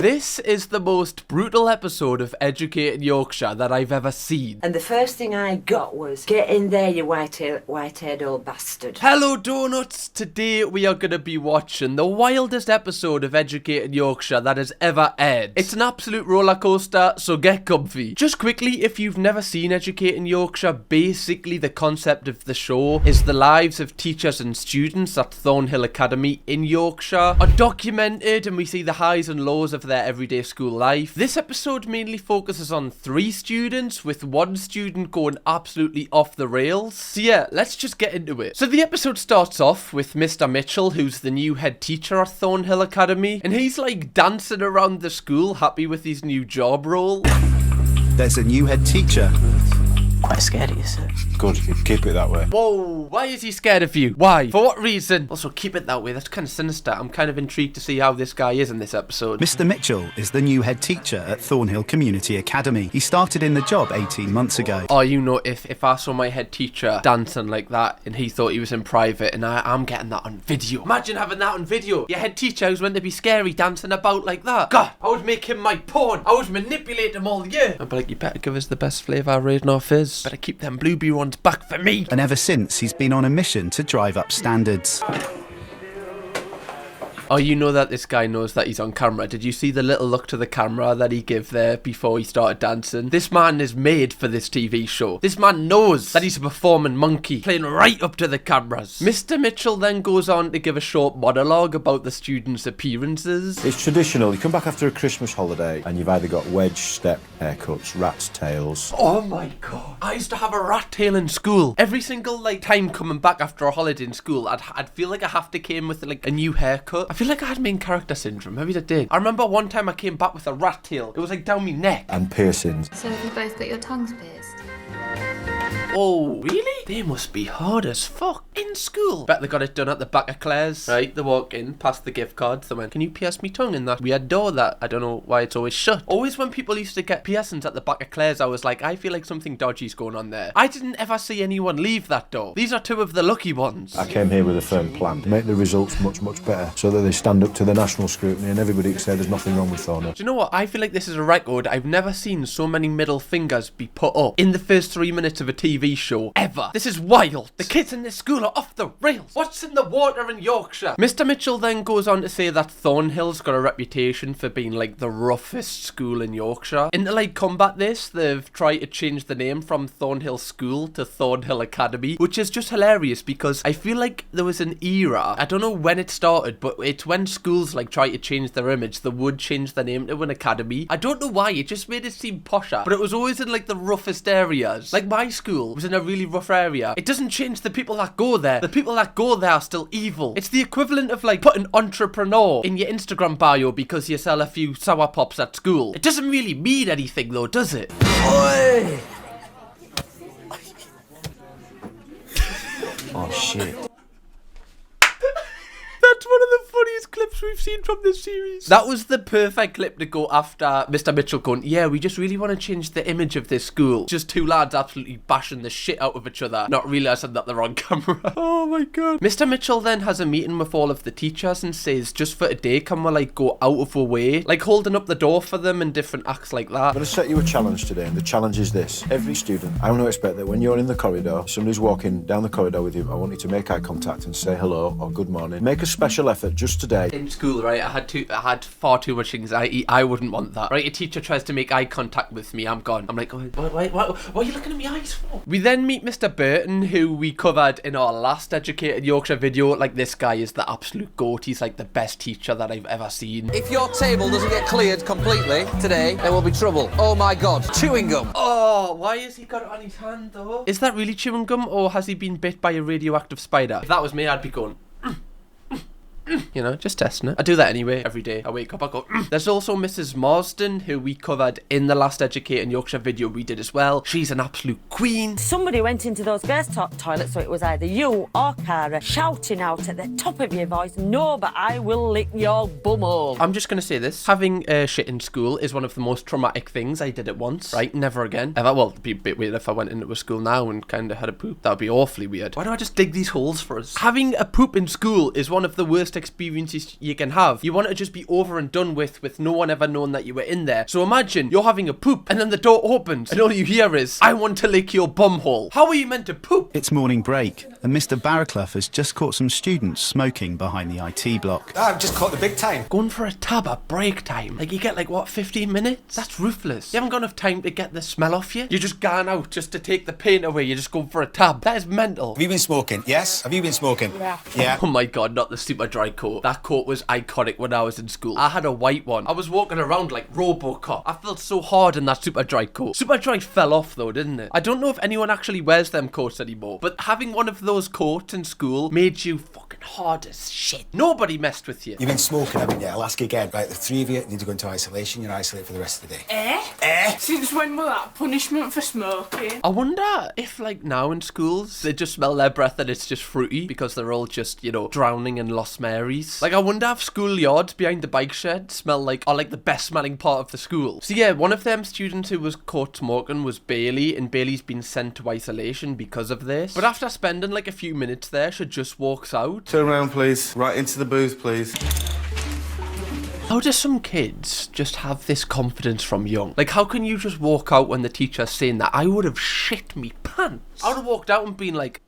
This is the most brutal episode of Educating Yorkshire that I've ever seen. And the first thing I got was, get in there, you white-haired old bastard. Hello donuts! Today we are going to be watching the wildest episode of Educating Yorkshire that has ever aired. It's an absolute roller coaster, so get comfy. Just quickly, if you've never seen Educating Yorkshire, basically the concept of the show is the lives of teachers and students at Thornhill Academy in Yorkshire are documented, and we see the highs and lows of their everyday school life. This episode mainly focuses on 3 students, with 1 student going absolutely off the rails. So yeah, let's just get into it. So the episode starts off with Mr. Mitchell, who's the new head teacher at Thornhill Academy, and he's like dancing around the school, happy with his new job role. There's a new head teacher. Quite scared of you, sir. Good, keep it that way. Whoa, why is he scared of you? Why? For what reason? Also, keep it that way, that's kind of sinister. I'm kind of intrigued to see how this guy is in this episode. Mr. Mitchell is the new head teacher at Thornhill Community Academy. He started in the job 18 months ago. Oh, you know, if I saw my head teacher dancing like that and he thought he was in private and I'm getting that on video. Imagine having that on video. Your head teacher who's meant to be scary dancing about like that. God, I would make him my pawn. I would manipulate him all year. I'd be like, you better give us the best flavour raid nor fizz. Better keep them blueberry ones back for me. And ever since, he's been on a mission to drive up standards. Oh, you know that this guy knows that he's on camera. Did you see the little look to the camera that he gave there before he started dancing? This man is made for this TV show. This man knows that he's a performing monkey, playing right up to the cameras. Mr. Mitchell then goes on to give a short monologue about the students' appearances. It's traditional. You come back after a Christmas holiday and you've either got wedge step haircuts, rat's tails. Oh my god. I used to have a rat tail in school. Every single time coming back after a holiday in school, I'd feel like I have to came with a new haircut. I feel like I had main character syndrome. Maybe I did. I remember one time I came back with a rat tail. It was like down my neck. And piercings. So have you both got your tongues pierced? Oh, really? They must be hard as fuck. In school. Bet they got it done at the back of Claire's. Right, they walk in, past the gift cards. They went, can you pierce me tongue in that weird door that I don't know why it's always shut? Always when people used to get piercings at the back of Claire's, I was like, I feel like something dodgy's going on there. I didn't ever see anyone leave that door. These are 2 of the lucky ones. I came here with a firm plan to make the results much, much better so that they stand up to the national scrutiny and everybody can say there's nothing wrong with Thornhill. Do you know what? I feel like this is a record. I've never seen so many middle fingers be put up in the first 3 minutes of a TV show ever. This is wild. The kids in this school are off the rails. What's in the water in Yorkshire? Mr. Mitchell then goes on to say that Thornhill's got a reputation for being like the roughest school in Yorkshire. And to combat this, they've tried to change the name from Thornhill School to Thornhill Academy, which is just hilarious because I feel like there was an era, I don't know when it started, but it's when schools try to change their image, they would change their name to an academy. I don't know why, it just made it seem posher, but it was always in the roughest areas. Like my school was in a really rough area. It doesn't change the people that go there. The people that go there are still evil. It's the equivalent of putting entrepreneur in your Instagram bio because you sell a few sour pops at school. It doesn't really mean anything though, does it? Oi! Oh shit. That's one of the funniest clips we've seen from this series. That was the perfect clip to go after Mr. Mitchell going, yeah, we just really want to change the image of this school. Just 2 lads absolutely bashing the shit out of each other, not realising that they're on camera. Oh my god. Mr. Mitchell then has a meeting with all of the teachers and says, just for today, can we go out of our way? Holding up the door for them and different acts like that. I'm going to set you a challenge today, and the challenge is this. Every student, I want to expect that when you're in the corridor, somebody's walking down the corridor with you, I want you to make eye contact and say hello or good morning. Make a special effort just today. In school, right, I had far too much anxiety. I wouldn't want that. Right, a teacher tries to make eye contact with me, I'm gone. I'm like, what are you looking at me eyes for? We then meet Mr. Burton, who we covered in our last Educated Yorkshire video. This guy is the absolute goat. He's the best teacher that I've ever seen. If your table doesn't get cleared completely today, there will be trouble. Oh my god, chewing gum. Oh, why has he got it on his hand though? Is that really chewing gum or has he been bit by a radioactive spider? If that was me, I'd be going, you know, just testing it. I do that anyway, every day. I wake up, I go, There's also Mrs. Marsden, who we covered in the last Educating Yorkshire video we did as well. She's an absolute queen. Somebody went into those girls' toilets, so it was either you or Cara shouting out at the top of your voice, no, but I will lick your bumhole. I'm just going to say this. Having shit in school is one of the most traumatic things. I did it once, right? Never again. Ever. Well, it'd be a bit weird if I went into a school now and kind of had a poop. That would be awfully weird. Why do I just dig these holes for us? Having a poop in school is one of the worst worst experiences you can have. You want to just be over and done with no one ever knowing that you were in there. So imagine you're having a poop and then the door opens and all you hear is, "I want to lick your bumhole." How are you meant to poop? It's morning break, and Mr. Barraclough has just caught some students smoking behind the IT block. I've just caught the big time. Going for a tab at break time. Like, you get like, what, 15 minutes? That's ruthless. You haven't got enough time to get the smell off you. You're just going out just to take the paint away. You're just going for a tab. That is mental. Have you been smoking? Yes? Have you been smoking? Yeah. Oh my god, not the super dry coat. That coat was iconic when I was in school. I had a white one. I was walking around like RoboCop. I felt so hard in that super dry coat. Super dry fell off though, didn't it? I don't know if anyone actually wears them coats anymore, but having one of those coats in school made you fucking hard as shit. Nobody messed with you. You've been smoking, haven't you? I'll ask you again. Right, the three of you need to go into isolation. You're isolated for the rest of the day. Since when was that punishment for smoking? I wonder if, like, now in schools, they just smell their breath and it's just fruity because they're all just, you know, drowning in Lost Marys. Like, I wonder if schoolyards behind the bike shed smell like, are like the best smelling part of the school. So yeah, one of them students who was caught smoking was Bailey, and Bailey's been sent to isolation because of this. But after spending like a few minutes there, she just walks out. Turn around, please. Right into the booth, please. How do some kids just have this confidence from young? Like, how can you just walk out when the teacher's saying that? I would have shit me pants. I would have walked out and been like,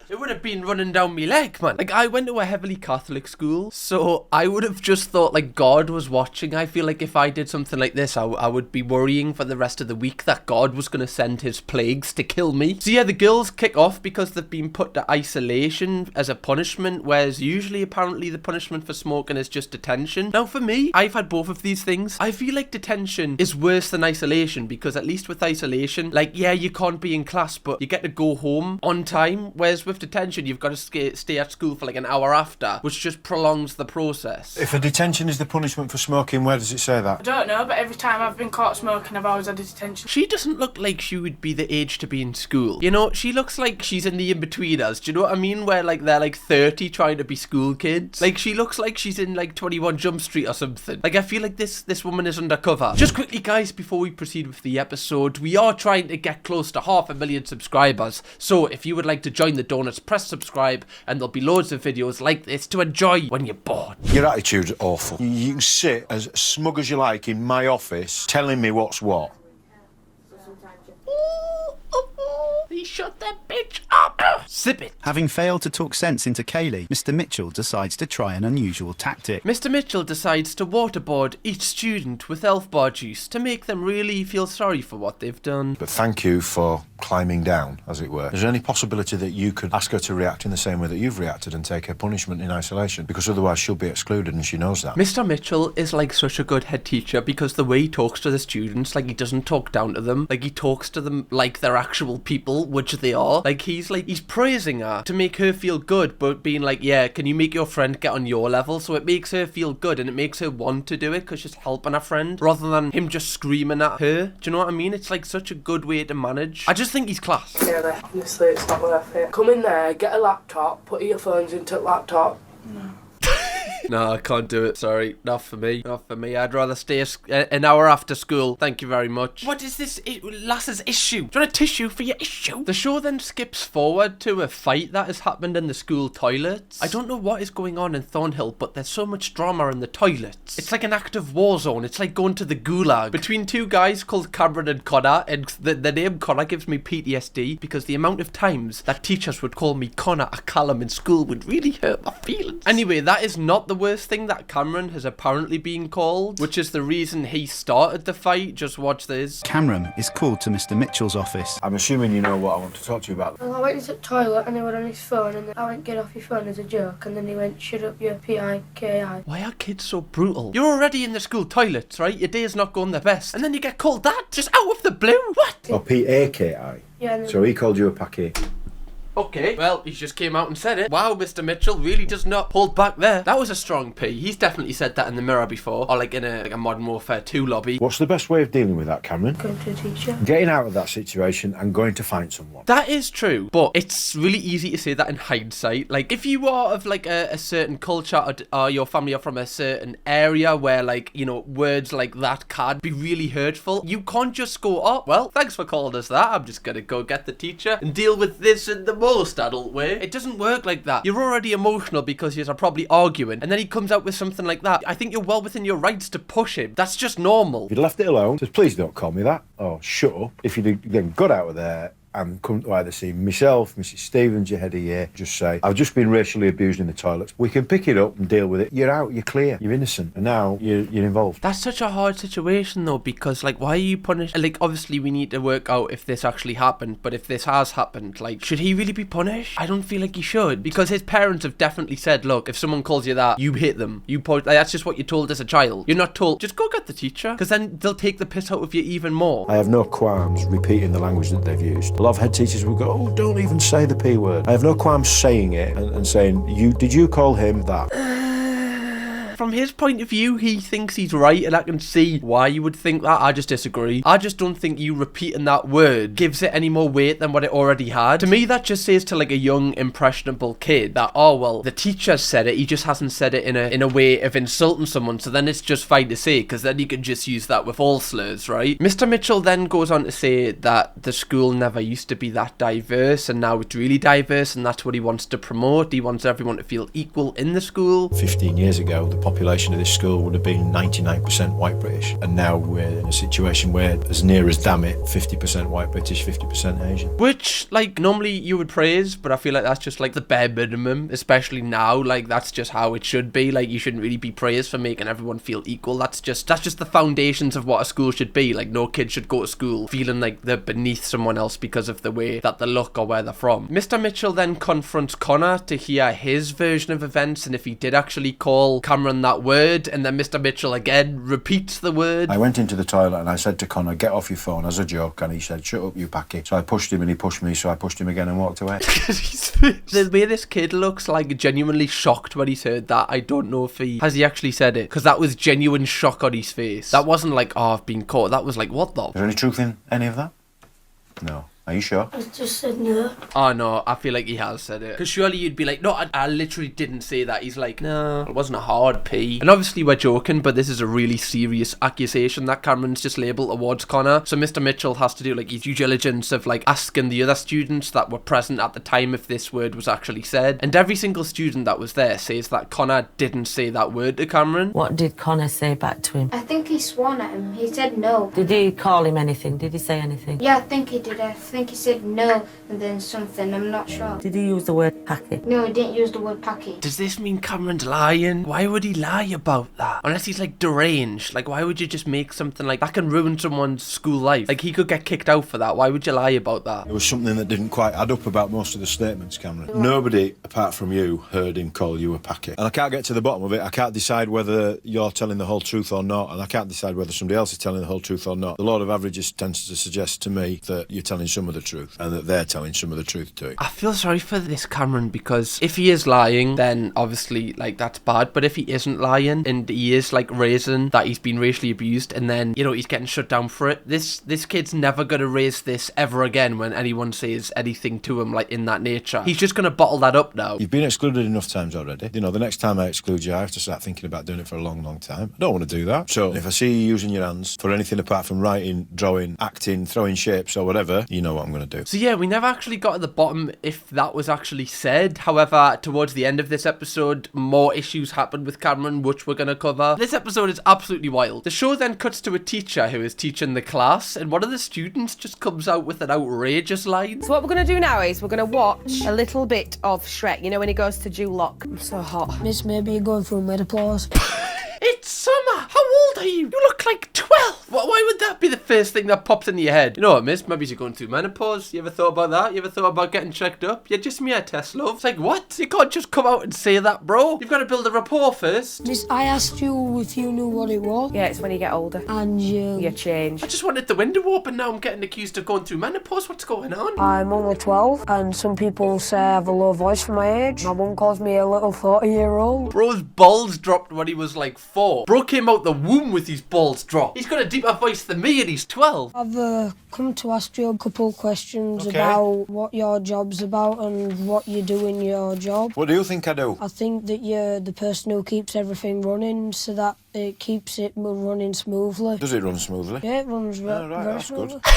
it would have been running down me leg, man. Like, I went to a heavily Catholic school, so I would have just thought, like, God was watching. I feel like if I did something like this, I would be worrying for the rest of the week that God was going to send his plagues to kill me. So yeah, the girls kick off because they've been put to isolation as a punishment, whereas usually, apparently, the punishment for smoking is just detention. Now, for me, I've had both of these things. I feel like detention is worse than isolation because at least with isolation, like, yeah, you can't be in class, but you get to go home on time, whereas with detention, you've got to stay at school for like an hour after, which just prolongs the process. If a detention is the punishment for smoking, where does it say I that? don't know, but every time I've been caught smoking, I've always had a detention. She doesn't look like she would be the age to be in school. You know, she looks like she's in the in-betweeners. Do you know what I mean? Where like they're like 30 trying to be school kids. Like, she looks like she's in like 21 Jump Street or something. Like, I feel like this woman is undercover. Just quickly, guys, before we proceed with the episode, we are trying to get close to 500,000 subscribers. So if you would like to join the donuts, press subscribe, and there'll be loads of videos like this to enjoy when you're bored. Your attitude's awful. You can sit as smug as you like in my office telling me what's what. He shut that bitch up. Sip it. Having failed to talk sense into Kaylee, Mr. Mitchell decides to try an unusual tactic. Mr. Mitchell decides to waterboard each student with elf bar juice to make them really feel sorry for what they've done. But thank you for climbing down, as it were. Is there any possibility that you could ask her to react in the same way that you've reacted and take her punishment in isolation? Because otherwise she'll be excluded and she knows that. Mr. Mitchell is like such a good head teacher because the way he talks to the students, like, he doesn't talk down to them. Like, he talks to them like they're actual people, which they are. Like, he's praising her to make her feel good, but being like, yeah, can you make your friend get on your level? So it makes her feel good and it makes her want to do it because she's helping her friend rather than him just screaming at her. Do you know what I mean? It's like such a good way to manage. I just think he's class. Yeah, honestly, it's not worth it. Come in there, get a laptop, put earphones into the laptop. No, I can't do it. Sorry. Not for me. Not for me. I'd rather stay an hour after school. Thank you very much. What is this lass's issue? Do you want a tissue for your issue? The show then skips forward to a fight that has happened in the school toilets. I don't know what is going on in Thornhill, but there's so much drama in the toilets. It's like an active war zone. It's like going to the gulag. Between two guys called Cameron and Connor, and the name Connor gives me PTSD because the amount of times that teachers would call me Connor or Callum in school would really hurt my feelings. Anyway, that is not the worst thing that Cameron has apparently been called, which is the reason he started the fight. Just watch this. Cameron is called to Mr. Mitchell's office. I'm assuming you know what I want to talk to you about. Well, I went into the toilet and he went on his phone and then I went, get off your phone as a joke, and then he went, shut up your P-I-K-I. Why are kids so brutal? You're already in the school toilets, right? Your day's not going the best. And then you get called that? Just out of the blue? What? Or P-A-K-I? Yeah. And then So he called you a packet. Okay, well, he just came out and said it. Wow, Mr. Mitchell really does not hold back there. That was a strong P. He's definitely said that in the mirror before, or like in a Modern Warfare 2 lobby. What's the best way of dealing with that, Cameron? going to the teacher. Getting out of that situation and going to find someone. That is true, but it's really easy to say that in hindsight. Like, if you are of like a certain culture or your family are from a certain area where, like, you know, words like that can be really hurtful, you can't just go, oh, well, thanks for calling us that. I'm just gonna go get the teacher and deal with this in the most adult way. It doesn't work like that. You're already emotional because you're probably arguing, and then he comes out with something like that. I think you're well within your rights to push him. That's just normal. If you'd left it alone, says, please don't call me that, or shut up. If you'd then got out of there and come to either see myself, Mrs. Stevens, your head of year, just say, I've just been racially abused in the toilets. We can pick it up and deal with it. You're out, you're clear, you're innocent, and now you're involved. That's such a hard situation though, because like, why are you punished? Like, obviously we need to work out if this actually happened, but if this has happened, like, should he really be punished? I don't feel like he should, because his parents have definitely said, look, if someone calls you that, you hit them. Like, that's just what you're told as a child. You're not told, just go get the teacher, because then they'll take the piss out of you even more. I have no qualms repeating the language that they've used. A lot of head teachers will go, oh, don't even say the P word. I have no qualms saying it and saying, did you call him that? From his point of view, he thinks he's right, and I can see why you would think that. I just disagree. I just don't think you repeating that word gives it any more weight than what it already had. To me, that just says to like a young, impressionable kid that, oh, well, the teacher said it, he just hasn't said it in a way of insulting someone, so then it's just fine to say, because then you can just use that with all slurs, right? Mr. Mitchell then goes on to say that the school never used to be that diverse, and now it's really diverse, and that's what he wants to promote. He wants everyone to feel equal in the school. 15 years ago, the population of this school would have been 99% white British, and now we're in a situation where, as near as damn it, 50% white British, 50% Asian. Which, like, normally you would praise, but I feel like that's just like the bare minimum, especially now. Like, that's just how it should be. Like, you shouldn't really be praised for making everyone feel equal. That's just the foundations of what a school should be. Like, no kid should go to school feeling like they're beneath someone else because of the way that they look or where they're from. Mr. Mitchell then confronts Connor to hear his version of events, and if he did actually call Cameron that word, and then Mr. Mitchell again repeats the word. I went into the toilet and I said to Connor, get off your phone, as a joke, and he said, shut up, you packy. So I pushed him and he pushed me, so I pushed him again and walked away. The way this kid looks like genuinely shocked when he's heard that, I don't know if he actually said it, because that was genuine shock on his face. That wasn't like, oh, I've been caught. That was like, what the? Is there any truth in any of that? No. Are you sure? I just said no. Oh no, I feel like he has said it. Because surely you'd be like, no, I literally didn't say that. He's like, no, it wasn't a hard P. And obviously we're joking, but this is a really serious accusation that Cameron's just labelled towards Connor. So Mr. Mitchell has to do like his due diligence of like asking the other students that were present at the time if this word was actually said. And every single student that was there says that Connor didn't say that word to Cameron. What did Connor say back to him? I think he sworn at him. He said no. Did he call him anything? Did he say anything? Yeah, I think he did. I think he said no and then something. I'm not sure. Did he use the word packy? No, he didn't use the word packy. Does this mean Cameron's lying? Why would he lie about that? Unless he's like deranged. Like, why would you just make something like that can ruin someone's school life? Like, he could get kicked out for that. Why would you lie about that? There was something that didn't quite add up about most of the statements, Cameron. Nobody, apart from you, heard him call you a packy. And I can't get to the bottom of it. I can't decide whether you're telling the whole truth or not, and I can't decide whether somebody else is telling the whole truth or not. The law of averages tends to suggest to me that you're telling some of the truth, and that they're telling some of the truth too. I feel sorry for this Cameron, because if he is lying, then obviously like that's bad, but if he isn't lying and he is like raising that he's been racially abused and then, you know, he's getting shut down for it, this kid's never gonna raise this ever again when anyone says anything to him like in that nature. He's just gonna bottle that up now. You've been excluded enough times already. You know, the next time I exclude you, I have to start thinking about doing it for a long, long time. I don't want to do that. So if I see you using your hands for anything apart from writing, drawing, acting, throwing shapes or whatever, you know what I'm gonna do. So yeah, we never actually got at the bottom if that was actually said. However, towards the end of this episode, more issues happened with Cameron, which we're going to cover. This episode is absolutely wild. The show then cuts to a teacher who is teaching the class, and one of the students just comes out with an outrageous line. So what we're going to do now is we're going to watch a little bit of Shrek. You know when he goes to Duloc? I'm so hot. Miss, maybe you're going through menopause. It's summer! How old are you? You look like 12! Why would that be the first thing that pops into your head? You know what, miss? Maybe you're going through menopause. You ever thought about that? You ever thought about getting checked up? You're just me a test, love. It's like, what? You can't just come out and say that, bro. You've got to build a rapport first. Miss, I asked you if you knew what it was. Yeah, it's when you get older. And you change. I just wanted the window open, now I'm getting accused of going through menopause. What's going on? I'm only 12, and some people say I have a low voice for my age. My mum calls me a little 40-year-old. Bro's balls dropped when he was like 4. Bro came out the womb with his balls dropped. He's got a deeper voice than me and he's 12. I've come to ask you a couple of questions Okay. about what your job's about and what you do in your job. What do you think I do? I think that you're the person who keeps everything running so that it keeps it running smoothly. Does it run smoothly? Yeah, it runs right, very that's smoothly. good.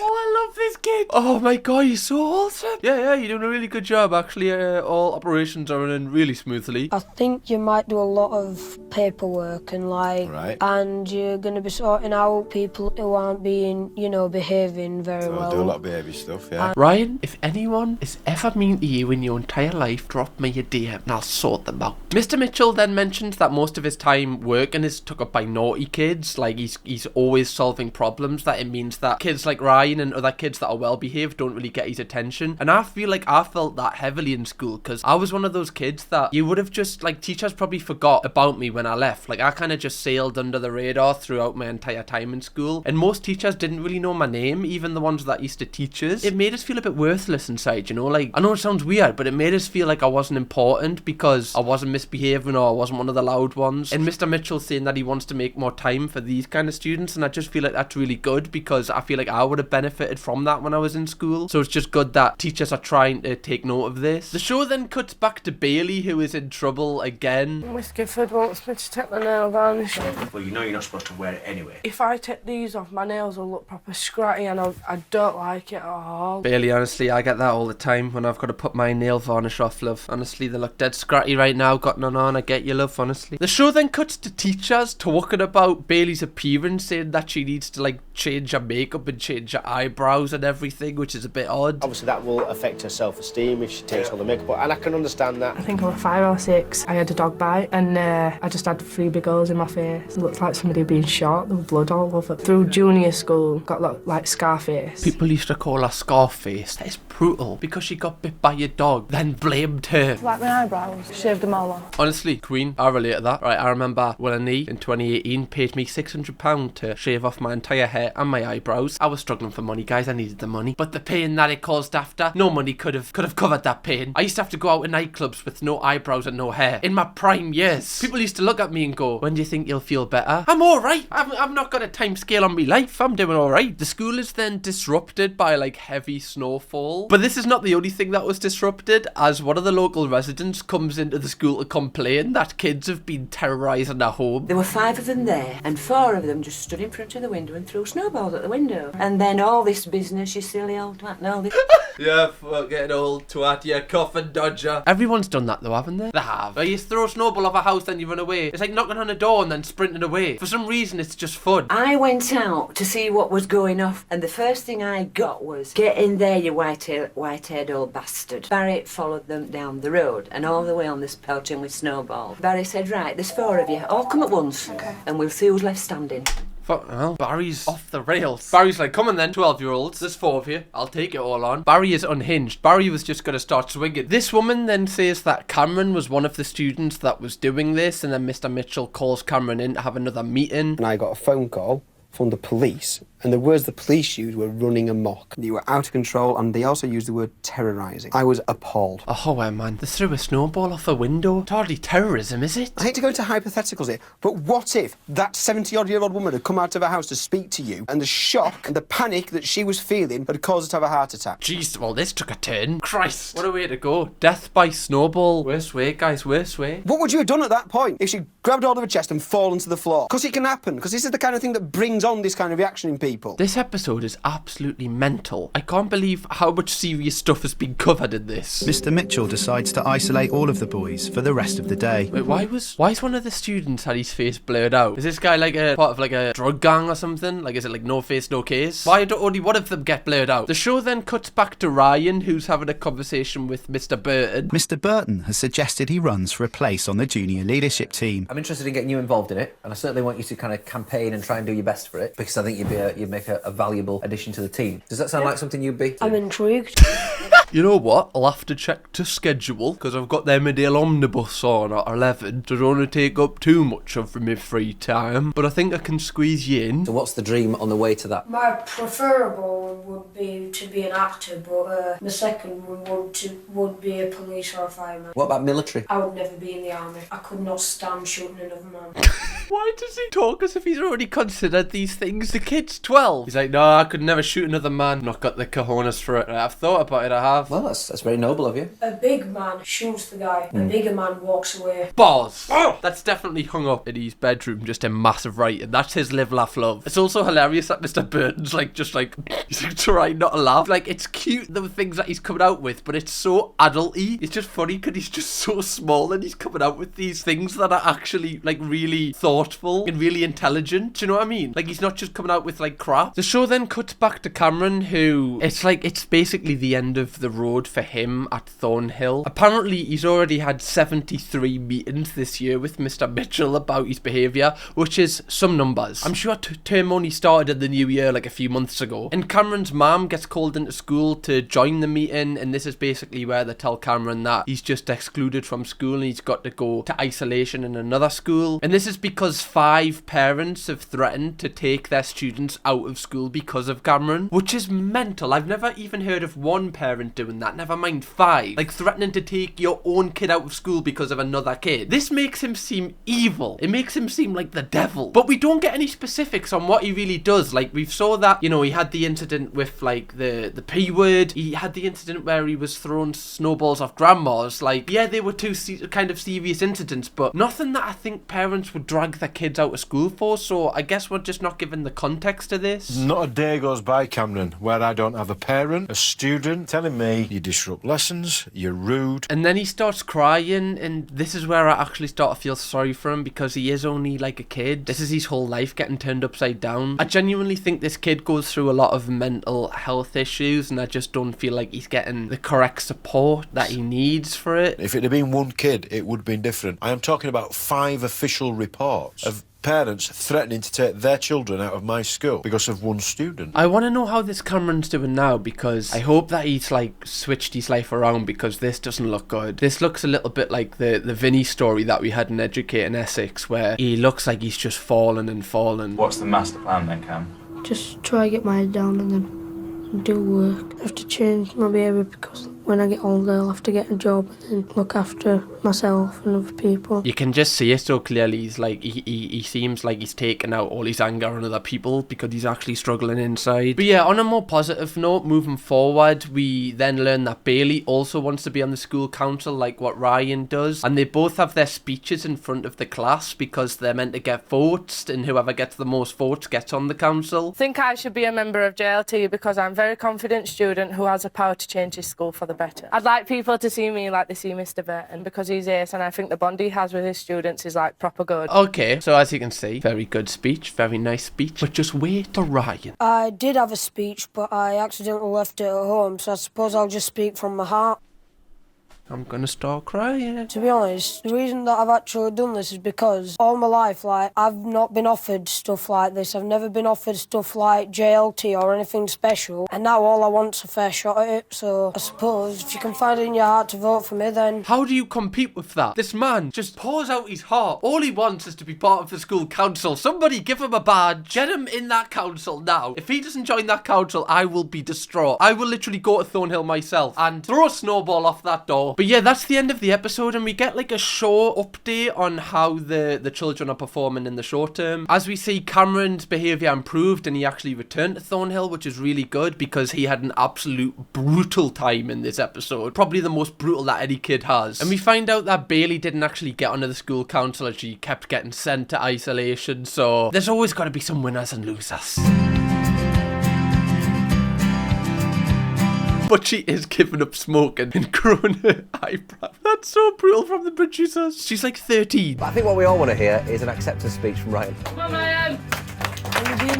Oh, I love this kid. Oh my god, he's so wholesome. Yeah, you're doing a really good job. Actually, all operations are running really smoothly. I think you might do a lot of paperwork and Right. and you're going to be sorting out people who aren't being, behaving very So I well. do a lot of behaviour stuff, yeah. Ryan, if anyone is ever mean to you in your entire life, drop me a DM and I'll sort them out. Mr. Mitchell then mentioned that most of his time working is took up by naughty kids. Like, he's always solving problems. That it means that kids like Ryan and other kids that are well behaved don't really get his attention. And I feel like I felt that heavily in school because I was one of those kids that you would have just, like, teachers probably forgot about me when I left. Like, I kind of just sailed under the radar throughout my entire time in school. And most teachers didn't really know my name, even the ones that used to teach us. It made us feel a bit worthless inside, Like, I know it sounds weird, but it made us feel like I wasn't important because I wasn't misbehaving or I wasn't one of the loud ones. And Mr. Mitchell's saying that he wants to make more time for these kind of students, and I just feel like that's really good because I feel like I would have benefited from that when I was in school. So it's just good that teachers are trying to take note of this. The show then cuts back to Bailey, who is in trouble again. Miss Gifford wants me to take my nail varnish off. Well, you know you're not supposed to wear it anyway. If I take these off, my nails will look proper scratty and I don't like it at all. Bailey, honestly, I get that all the time when I've got to put my nail varnish off, love. Honestly, they look dead scratty right now, got none on. I get you, love, honestly. The show then cuts to teachers talking about Bailey's appearance, saying that she needs to, like, change her makeup and change her eyebrows and everything, which is a bit odd. Obviously, that will affect her self-esteem if she takes all the makeup off, and I can understand that. I think I was 5 or 6. I had a dog bite and I just had 3 big holes in my face. It looked like somebody had been shot. There was blood all over. Through junior school, got like Scarface. People used to call her Scarface. That is brutal because she got bit by a dog, then blamed her. Like my eyebrows, shaved them all off. Honestly, Queen, I relate to that. Right, I remember when a knee in 2018 paid me £600 to shave off my entire hair and my eyebrows. I was struggling for money, guys. I needed the money. But the pain that it caused after, no money could have covered that pain. I used to have to go out in nightclubs with no eyebrows and no hair. In my prime years. People used to look at me and go, when do you think you'll feel better? I'm alright. I've not got a time scale on my life. I'm doing alright. The school is then disrupted by, like, heavy snowfall. But this is not the only thing that was disrupted, as one of the local residents comes into the school to complain that kids have been terrorising their home. There were 5 of them there, and 4 of them just stood in front of the window and threw snowballs at the window. And then all this business, you silly old twat, and all this... Yeah, fucking old twat, you coffin dodger. Everyone's done that though, haven't they? They have. You throw a snowball off a house, then you run away. It's like knocking on a door and then sprinting away. For some reason, it's just fun. I went out to see what was going off, and the first thing I got was, get in there, you white-haired old bastard. Barry followed them down the road, and all the way on this pelting with snowballs. Barry said, right, there's 4 of you, all come at once, and we'll see who's left standing. Fuck, well, Barry's off the rails. Barry's like, come on then, 12-year-olds, there's 4 of you, I'll take it all on. Barry is unhinged. Barry was just going to start swinging. This woman then says that Cameron was one of the students that was doing this, and then Mr. Mitchell calls Cameron in to have another meeting. And I got a phone call from the police, and the words the police used were running amok. They were out of control, and they also used the word terrorising. I was appalled. Oh, well, man, they threw a snowball off a window. It's hardly terrorism, is it? I hate to go into hypotheticals here, but what if that 70-odd-year-old woman had come out of her house to speak to you, and the shock and the panic that she was feeling had caused her to have a heart attack? Jeez, well, this took a turn. Christ, what a way to go. Death by snowball. Worst way, guys, worst way. What would you have done at that point if she grabbed hold of her chest and fallen to the floor? Because it can happen, because this is the kind of thing that brings on this kind of reaction in people. This episode is absolutely mental. I can't believe how much serious stuff has been covered in this. Mr. Mitchell decides to isolate all of the boys for the rest of the day. Wait, why is one of the students had his face blurred out? Is this guy like a part of like a drug gang or something? Like, is it like no face, no case? Why do only one of them get blurred out? The show then cuts back to Ryan, who's having a conversation with Mr. Burton. Mr. Burton has suggested he runs for a place on the junior leadership team. I'm interested in getting you involved in it, and I certainly want you to kind of campaign and try and do your best for it, because I think you'd make a valuable addition to the team. Does that sound like something you'd be? I'm intrigued. You know what? I'll have to check to schedule, because I've got the Emmerdale omnibus on at 11, so I don't want to take up too much of my free time, but I think I can squeeze you in. So what's the dream on the way to that? My preferable would be to be an actor, but the second one would be a police or a fireman. What about military? I would never be in the army. I could not stand shooting another man. Why does he talk as if he's already considered these things? The kid's 12. He's like, no, I could never shoot another man. Not got the cojones for it. I've thought about it, I have. Well, that's very noble of you. A big man shoots the guy. A bigger man walks away. Balls. Oh, that's definitely hung up in his bedroom, just in massive writing. That's his live, laugh, love. It's also hilarious that Mr. Burton's like, just like, he's like trying not to laugh. Like, it's cute, the things that he's coming out with, but it's so adult-y. It's just funny because he's just so small and he's coming out with these things that are actually like really thoughtful and really intelligent. Do you know what I mean? Like, he's not just coming out with like crap. The show then cuts back to Cameron, who it's basically the end of the road for him at Thornhill. Apparently he's already had 73 meetings this year with Mr. Mitchell about his behaviour, which is some numbers. I'm sure term only started in the new year like a few months ago. And Cameron's mum gets called into school to join the meeting, and this is basically where they tell Cameron that he's just excluded from school and he's got to go to isolation in another school. And this is because 5 parents have threatened to take their students out of school because of Cameron, which is mental. I've never even heard of one parent doing that, never mind 5. Like, threatening to take your own kid out of school because of another kid. This makes him seem evil. It makes him seem like the devil. But we don't get any specifics on what he really does. Like, we've saw that, you know, he had the incident with like the P word. He had the incident where he was throwing snowballs off grandmas. Like, yeah, they were 2 kind of serious incidents, but nothing that I think parents would drag their kids out of school for. So I guess we're just not given the context to this. Not a day goes by, Cameron, where I don't have a parent, a student, telling me you disrupt lessons, you're rude. And then he starts crying, and this is where I actually start to feel sorry for him, because he is only like a kid. This is his whole life getting turned upside down. I genuinely think this kid goes through a lot of mental health issues, and I just don't feel like he's getting the correct support that he needs for it. If it had been one kid, it would have been different. I am talking about 5 official reports of parents threatening to take their children out of my school because of one student. I want to know how this Cameron's doing now, because I hope that he's like switched his life around, because this doesn't look good. This looks a little bit like the Vinny story that we had in Educating Essex, where he looks like he's just fallen and fallen. What's the master plan then, Cam? Just try to get my head down and then do work. I have to change my behaviour because when I get older I'll have to get a job and then look after myself and other people. You can just see it so clearly. He's like, he seems like he's taking out all his anger on other people because he's actually struggling inside. But yeah, on a more positive note, moving forward, we then learn that Bailey also wants to be on the school council like what Ryan does, and they both have their speeches in front of the class because they're meant to get votes, and whoever gets the most votes gets on the council. I think I should be a member of JLT because I'm a very confident student who has the power to change his school for the better. I'd like people to see me like they see Mr. Burton, because he's ace, and I think the bond he has with his students is like proper good. Okay, so as you can see, very good speech, very nice speech, but just wait for Ryan. I did have a speech, but I accidentally left it at home, so I suppose I'll just speak from my heart. I'm gonna start crying. To be honest, the reason that I've actually done this is because all my life, like, I've not been offered stuff like this. I've never been offered stuff like JLT or anything special, and now all I want's a fair shot at it. So I suppose if you can find it in your heart to vote for me, then... How do you compete with that? This man just pours out his heart. All he wants is to be part of the school council. Somebody give him a badge. Get him in that council now. If he doesn't join that council, I will be distraught. I will literally go to Thornhill myself and throw a snowball off that door. But yeah, that's the end of the episode, and we get like a short update on how the children are performing in the short term. As we see, Cameron's behaviour improved and he actually returned to Thornhill, which is really good because he had an absolute brutal time in this episode. Probably the most brutal that any kid has. And we find out that Bailey didn't actually get onto the school council and she kept getting sent to isolation, so there's always got to be some winners and losers. But she is giving up smoking and growing her eyebrow. That's so brutal from the producers. She's like 13. But I think what we all want to hear is an acceptance speech from Ryan.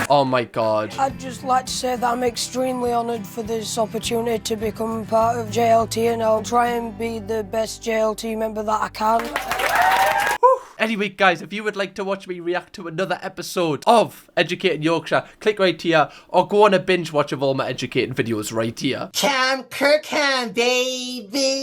Oh my god. I'd just like to say that I'm extremely honoured for this opportunity to become part of JLT, and I'll try and be the best JLT member that I can. Anyway, guys, if you would like to watch me react to another episode of Educating Yorkshire, click right here, or go on a binge watch of all my educating videos right here. Kirkham, baby!